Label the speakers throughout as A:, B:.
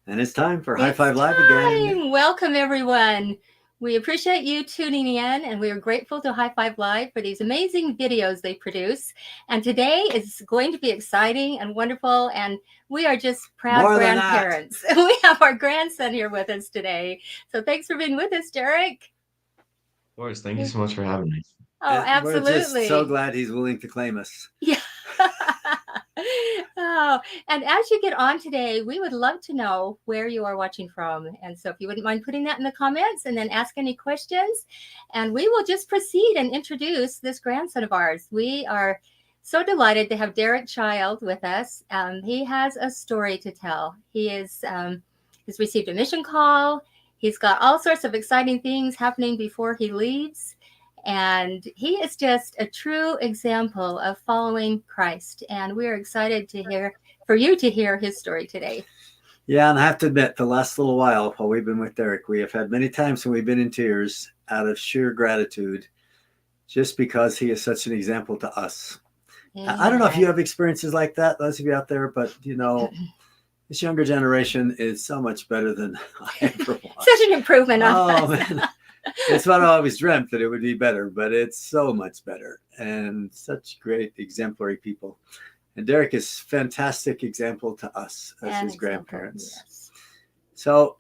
A: And it's time for High
B: It's
A: Five Live again.
B: time. Welcome, everyone. We appreciate you tuning in, and we are grateful to High Five Live for these amazing videos they produce. And today is going to be exciting and wonderful, and we are just proud
A: More than that.
B: grandparents. We have our grandson here with us today. So thanks for being with us, Derek.
C: Of course. Thank you so much for having me.
B: Oh,
A: And we're just so
B: absolutely.
A: glad he's willing to claim us.
B: Yeah. Oh, and as you get on today, we would love to know where you are watching from. And so if you wouldn't mind putting that in the comments and then ask any questions, and we will just proceed and introduce this grandson of ours. We are so delighted to have Derek Child with us. He has a story to tell. He's received a mission call. He's got all sorts of exciting things happening before he leaves, and he is just a true example of following Christ. And we're excited to hear for you to hear his story today.
A: Yeah, and I have to admit, the last little while we've been with Derek, we have had many times when we've been in tears out of sheer gratitude just because he is such an example to us. I don't know if you
B: Amen.
A: have experiences like that, those of you out there, but this younger generation is so much better than I ever
B: Such
A: was.
B: an improvement on
A: Oh,
B: us.
A: man. It's what I always dreamt that it would be better, but it's so much better and such great exemplary people. And Derek is fantastic example to us as
B: An
A: his
B: example,
A: grandparents.
B: yes.
A: So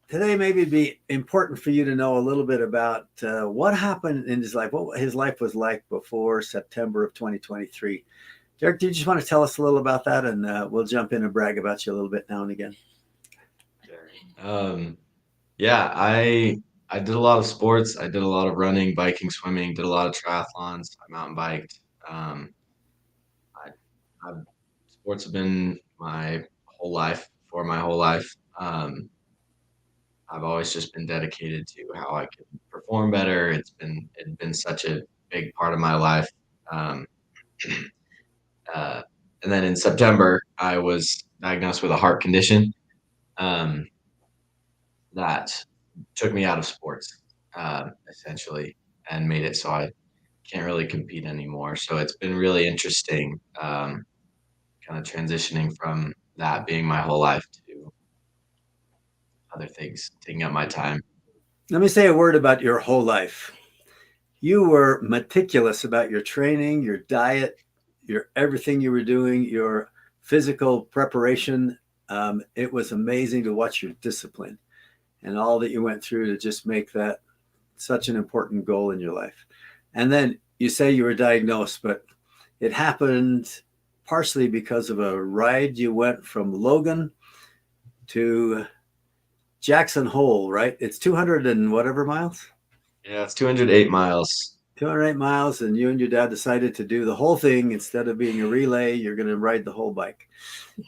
A: today maybe it'd be important for you to know a little bit about what happened in his life, what his life was like before September of 2023. Derek, do you just want to tell us a little about that, and we'll jump in and brag about you a little bit now and again.
C: Sure. Yeah, I did a lot of sports. I did a lot of running, biking, swimming, did a lot of triathlons. I mountain biked. I, I've, Sports have been my whole life, for my whole life. I've always just been dedicated to how I can perform better. It's been such a big part of my life. Um, uh, and then in September, I was diagnosed with a heart condition. Um, that took me out of sports, essentially, and made it so I can't really compete anymore. So it's been really interesting, kind of transitioning from that being my whole life to other things taking up my time.
A: Let me say a word about your whole life. You were meticulous about your training, your diet, your everything you were doing, your physical preparation. It was amazing to watch your discipline and all that you went through to just make that such an important goal in your life. And then you say you were diagnosed, but it happened partially because of a ride you went from Logan to Jackson Hole, right? It's 200 and whatever miles.
C: Yeah, it's 208 miles.
A: 208 miles, and you and your dad decided to do the whole thing instead of being a relay. You're going to ride the whole bike.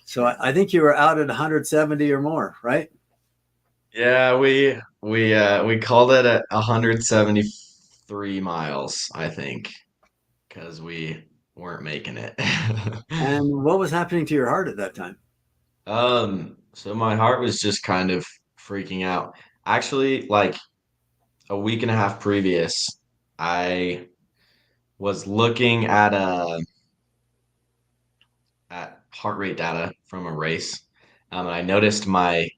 A: So I think you were out at 170 or more, right?
C: Yeah, we called it at 173 miles, I think, because we weren't making it.
A: And what was happening to your heart at that time?
C: So my heart was just kind of freaking out. Actually, like a week and a half previous, I was looking at heart rate data from a race, and I noticed my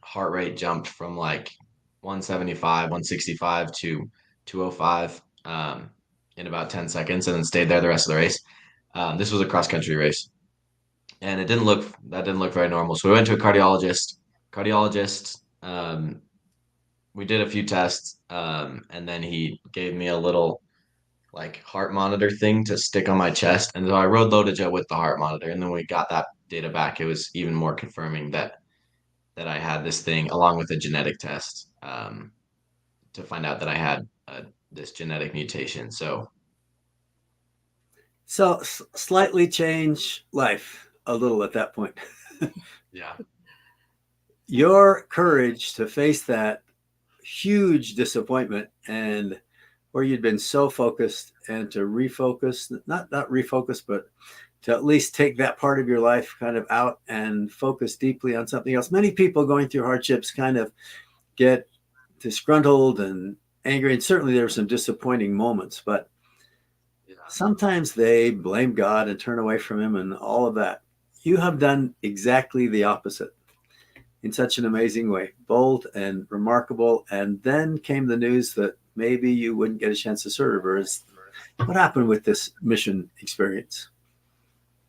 C: heart rate jumped from like 175, 165 to 205 in about 10 seconds, and then stayed there the rest of the race. This was a cross country race, and that didn't look very normal. So we went to a cardiologist. Cardiologist, we did a few tests, and then he gave me a little like heart monitor thing to stick on my chest. And so I rode Lodija with the heart monitor. And then we got that data back. It was even more confirming that I had this thing along with a genetic test, to find out that I had this genetic mutation. So
A: So slightly change life a little at that point.
C: yeah,
A: Your courage to face that huge disappointment and where you'd been so focused and to refocus, not refocus, but to at least take that part of your life kind of out and focus deeply on something else. Many people going through hardships kind of get disgruntled and angry, and certainly there were some disappointing moments, but
C: yeah,
A: sometimes they blame God and turn away from Him and all of that. You have done exactly the opposite. in such an amazing way, bold and remarkable. And then came the news that maybe you wouldn't get a chance to serve. What happened with this mission experience?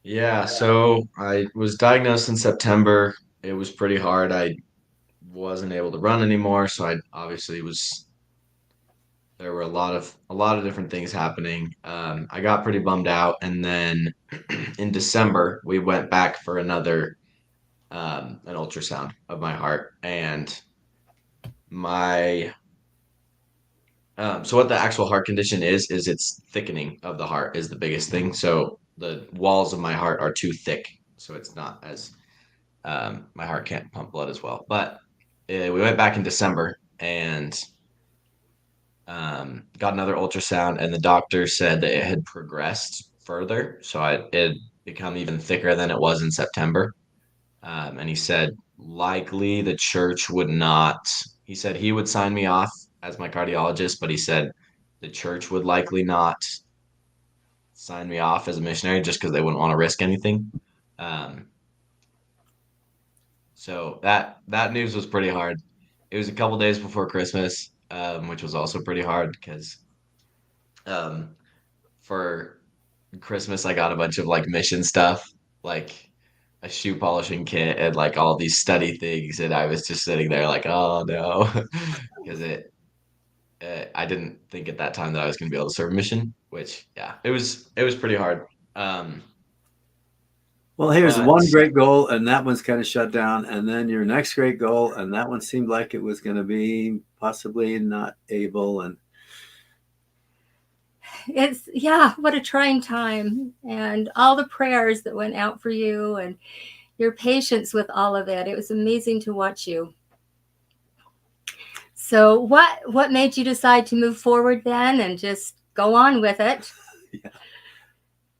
C: Yeah, so I was diagnosed in September. It was pretty hard. I wasn't able to run anymore, so I obviously was there were a lot of different things happening. I got pretty bummed out, and then in December we went back for another an ultrasound of my heart, and my so what the actual heart condition is it's thickening of the heart is the biggest thing. So the walls of my heart are too thick, so it's not as my heart can't pump blood as well. But we went back in December and got another ultrasound, and the doctor said that it had progressed further, so it had become even thicker than it was in September. And he said likely the church would not. He said he would sign me off as my cardiologist, but he said the church would likely not sign me off as a missionary just because they wouldn't want to risk anything. Um, so that news was pretty hard. It was a couple days before Christmas, which was also pretty hard because um, for Christmas I got a bunch of like mission stuff, like a shoe polishing kit and like all these study things, and I was just sitting there like, oh no, because I didn't think at that time that I was going to be able to serve a mission, which yeah, it was pretty hard. Um,
A: Well, here's
C: but
A: one great goal, and that one's kind of shut down. And then your next great goal, and that one seemed like it was going to be possibly not able. And
B: It's, yeah, what a trying time. And all the prayers that went out for you and your patience with all of it. It was amazing to watch you. So what made you decide to move forward then and just go on with it?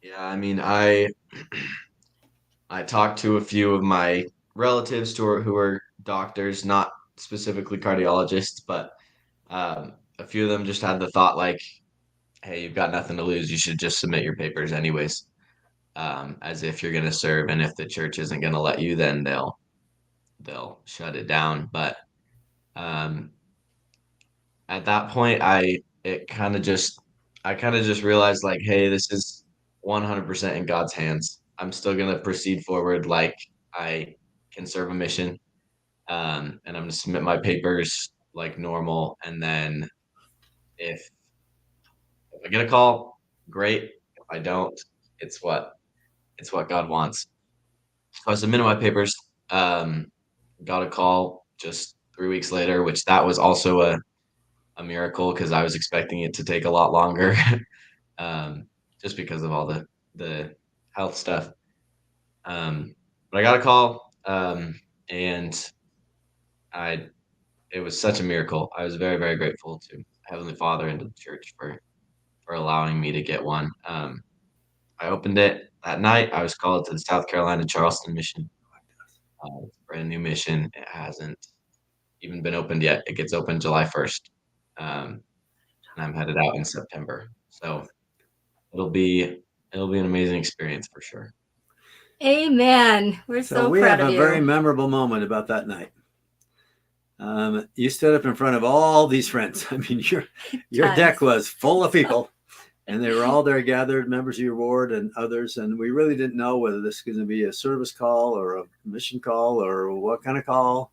C: yeah, I mean, I talked to a few of my relatives who are doctors, not specifically cardiologists, but a few of them just had the thought like, hey, you've got nothing to lose. You should just submit your papers anyways, as if you're going to serve. And if the church isn't going to let you, then they'll shut it down. But um, at that point, I kind of just realized like, hey, this is 100% in God's hands. I'm still going to proceed forward like I can serve a mission, and I'm going to submit my papers like normal. And then if if I get a call, great. If I don't, it's what it's what God wants. So I submitted my papers, um, got a call just 3 weeks later, which that was also a miracle because I was expecting it to take a lot longer, um, just because of all the health stuff. But I got a call, and I it was such a miracle. I was very, very grateful to Heavenly Father and to the church for allowing me to get one. I opened it that night. I was called to the South Carolina Charleston mission. It's a brand new mission. It hasn't even been opened yet. It gets opened July 1st. Um, and I'm headed out in September. So it'll be it'll be an amazing experience for sure.
B: Amen. We're
A: so
B: so
A: we
B: proud
A: have
B: of
A: a very
B: you.
A: memorable moment about that night. You stood up in front of all these friends. I mean, your
B: Tons.
A: deck was full of people, and they were all there gathered, members of your ward and others. And we really didn't know whether this was going to be a service call or a mission call or what kind of call.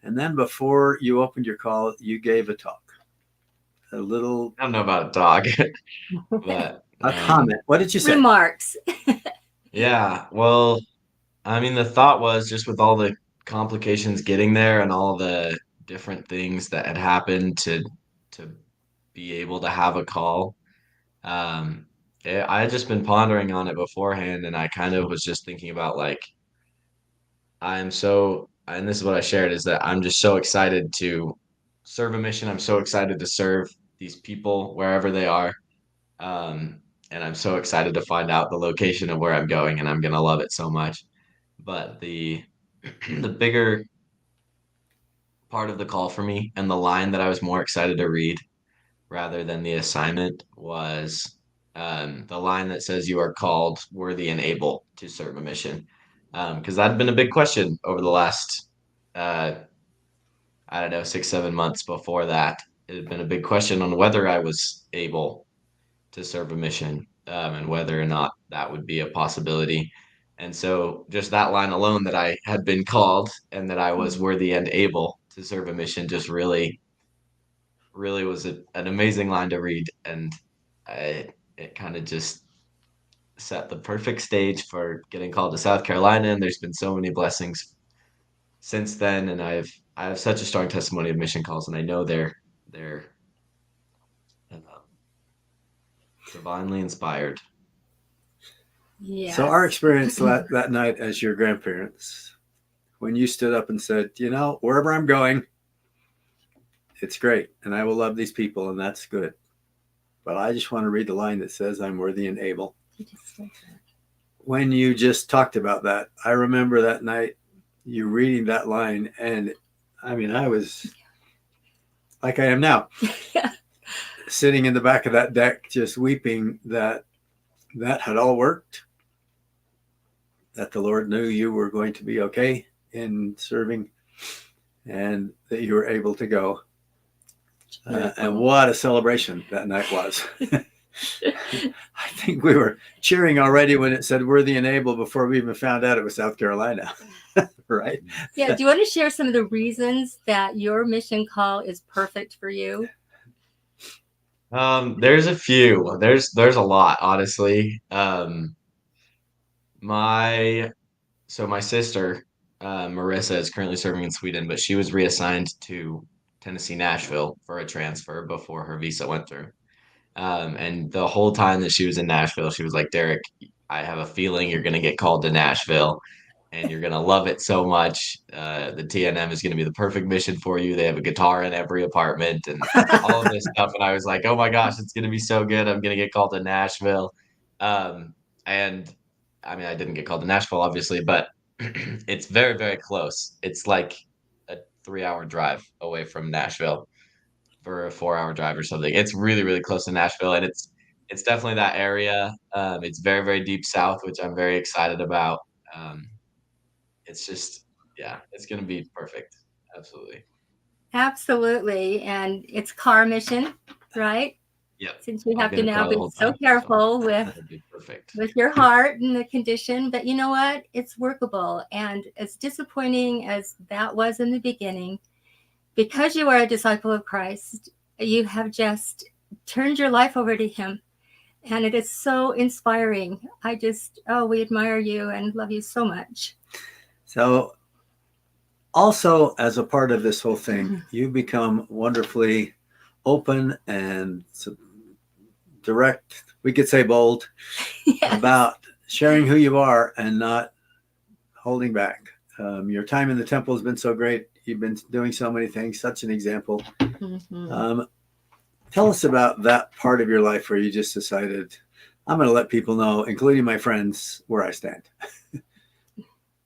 A: And then before you opened your call, you gave a talk, a little
C: I don't know about a dog, but
A: a comment. What did you say?
B: Remarks.
C: yeah. Well, I mean, the thought was just with all the complications getting there and all the different things that had happened to be able to have a call. Um, I had just been pondering on it beforehand, and I kind of was just thinking about like I'm so, and this is what I shared is that I'm just so excited to serve a mission. I'm so excited to serve these people wherever they are. Um, and I'm so excited to find out the location of where I'm going, and I'm gonna love it so much. But the the bigger part of the call for me and the line that I was more excited to read rather than the assignment was the line that says you are called worthy and able to serve a mission. Because that had been a big question over the last uh, I don't know, 6, 7 months before that, it had been a big question on whether I was able to serve a mission, and whether or not that would be a possibility. And so, just that line alone, that I had been called and that I was
B: Mhm.
C: worthy and able to serve a mission, just really, really was an amazing line to read. And it kind of just set the perfect stage for getting called to South Carolina. And there's been so many blessings since then. And I have such a strong testimony of mission calls, and I know they're uh, divinely inspired.
A: So our
B: Yes.
A: experience that night as your grandparents, when you stood up and said, wherever I'm going, it's great, and I will love these people, and that's good. But I just want to read the line that says, I'm worthy and able. When you just talked about that, I remember that night you reading that line, and I mean, I was like I am now,
B: Yeah.
A: sitting in the back of that deck, just weeping that had all worked, that the Lord knew you were going to be okay in serving, and that you were able to go. And what a celebration that night was. I think we were cheering already when it said worthy and able before we even found out it was South Carolina. Right?
B: Yeah. Do you want to share some of the reasons that your mission call is perfect for you?
C: There's a few. There's a lot, honestly. My my sister, Marissa, is currently serving in Sweden, but she was reassigned to Tennessee, Nashville for a transfer before her visa went through. And the whole time that she was in Nashville, she was like, Derek, I have a feeling you're going to get called to Nashville and you're going to love it so much. The TNM is going to be the perfect mission for you. They have a guitar in every apartment and all of this stuff. And I was like, oh my gosh, it's going to be so good. I'm going to get called to Nashville. And I mean, I didn't get called to Nashville, obviously, but it's very, very close. It's like a 3 hour drive away from Nashville for a 4 hour drive or something. It's really, really close to Nashville, and it's definitely that area. It's very, very deep south, which I'm very excited about. Um, it's just, yeah, it's gonna be perfect. Absolutely.
B: Absolutely. And it's car mission, right?
C: Yep.
B: Since you
C: I've
B: have
C: been
B: to
C: in
B: now
C: car the
B: be
C: whole
B: so
C: time, so
B: careful
C: it'll be perfect.
B: with your heart and the condition. But you know what? It's workable. And as disappointing as that was in the beginning, because you are a disciple of Christ, you have just turned your life over to Him. And it is so inspiring. We admire you and love you so much.
A: So, also, as a part of this whole thing, you become wonderfully open and direct, we could say bold,
B: Yes.
A: about sharing who you are and not holding back. Your time in the temple has been so great. You've been doing so many things, such an example.
B: Mhm.
A: Tell us about that part of your life where you just decided, I'm going to let people know, including my friends, where I stand.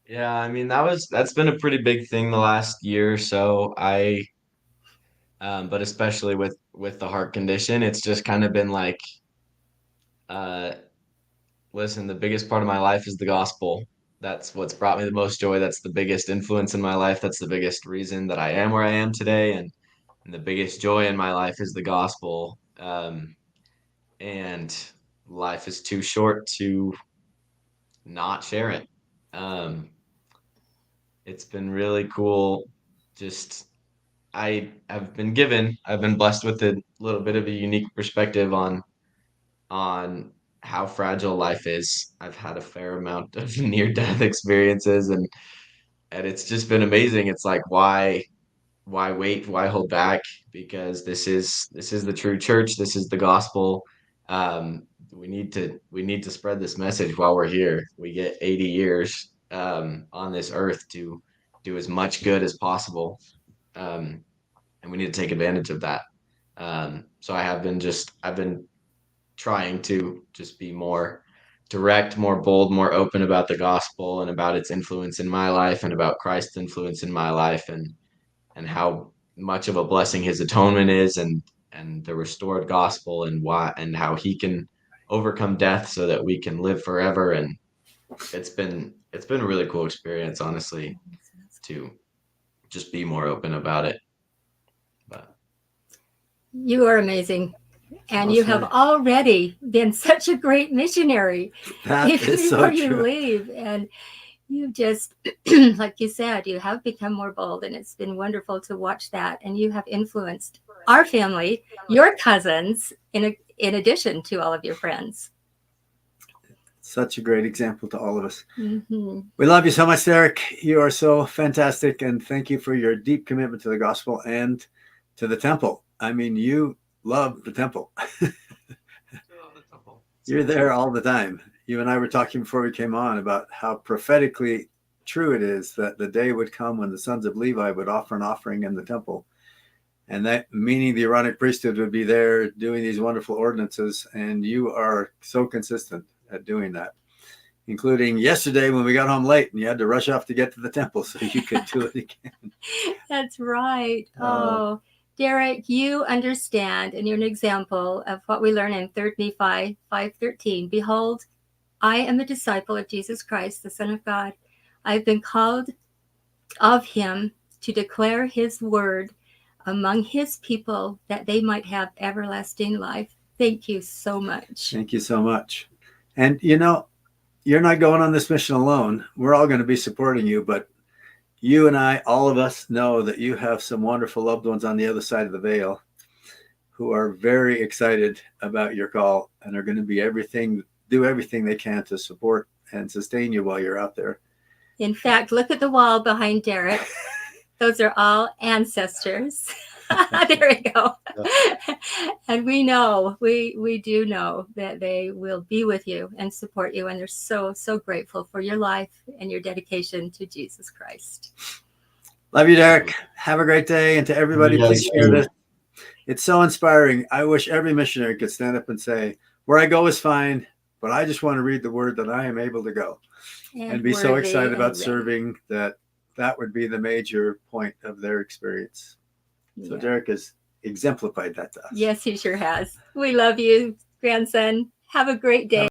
C: Yeah, I mean that's been a pretty big thing the last year or so. But especially with the heart condition, it's just kind of been like, uh, listen, the biggest part of my life is the gospel. That's what's brought me the most joy. That's the biggest influence in my life. That's the biggest reason that I am where I am today. And the biggest joy in my life is the gospel. And life is too short to not share it. Um, it's been really cool. Just I've been blessed with a little bit of a unique perspective on how fragile life is. I've had a fair amount of near death experiences, and it's just been amazing. It's like, why wait? Why hold back? Because this is the true church. This is the gospel. We need to spread this message while we're here. We get 80 years on this earth to do as much good as possible, um, and we need to take advantage of that. So I've been trying to just be more direct, more bold, more open about the gospel and about its influence in my life and about Christ's influence in my life, and how much of a blessing his atonement is, and the restored gospel, and why and how he can overcome death so that we can live forever. And it's been a really cool experience, honestly, to just be more open about it. But
B: You are amazing. And
A: Well
B: you have
A: said.
B: already been such a great missionary
A: That
B: even
A: is so
B: before you
A: true.
B: leave. And you just, like you said, you have become more bold, and it's been wonderful to watch that. And you have influenced our family, your cousins, in addition to all of your friends.
A: Such a great example to all of us.
B: Mhm.
A: We love you so much, Derek. You are so fantastic. And thank you for your deep commitment to the gospel and to the temple. I mean, you love the temple. You're there all the time. You and I were talking before we came on about how prophetically true it is that the day would come when the sons of Levi would offer an offering in the temple. And that meaning the Aaronic priesthood would be there doing these wonderful ordinances. And you are so consistent at doing that, including yesterday when we got home late and you had to rush off to get to the temple so you could do it again.
B: That's right.
A: Oh.
B: Oh, Derek, you understand, and you're an example of what we learn in 3 Nephi 5:13. Behold, I am a disciple of Jesus Christ, the Son of God. I've been called of him to declare his word among his people that they might have everlasting life. Thank you so much.
A: Thank you so much. And you know, you're not going on this mission alone. We're all going to be supporting you, but you and I, all of us, know that you have some wonderful loved ones on the other side of the veil who are very excited about your call and are going to do everything they can to support and sustain you while you're out there.
B: In fact, look at the wall behind Derek. Those are all ancestors. There we go. And we know, we do know that they will be with you and support you. And they're so, so grateful for your life and your dedication to Jesus Christ.
A: Love you, Derek. Have a great day. And to everybody, please share this. It's so inspiring. I wish every missionary could stand up and say, where I go is fine, but I just want to read the word that I am able to go and be so excited about serving that would be the major point of their experience. So Derek has exemplified that to us.
B: Yes, he sure has. We love you, grandson. Have a great day.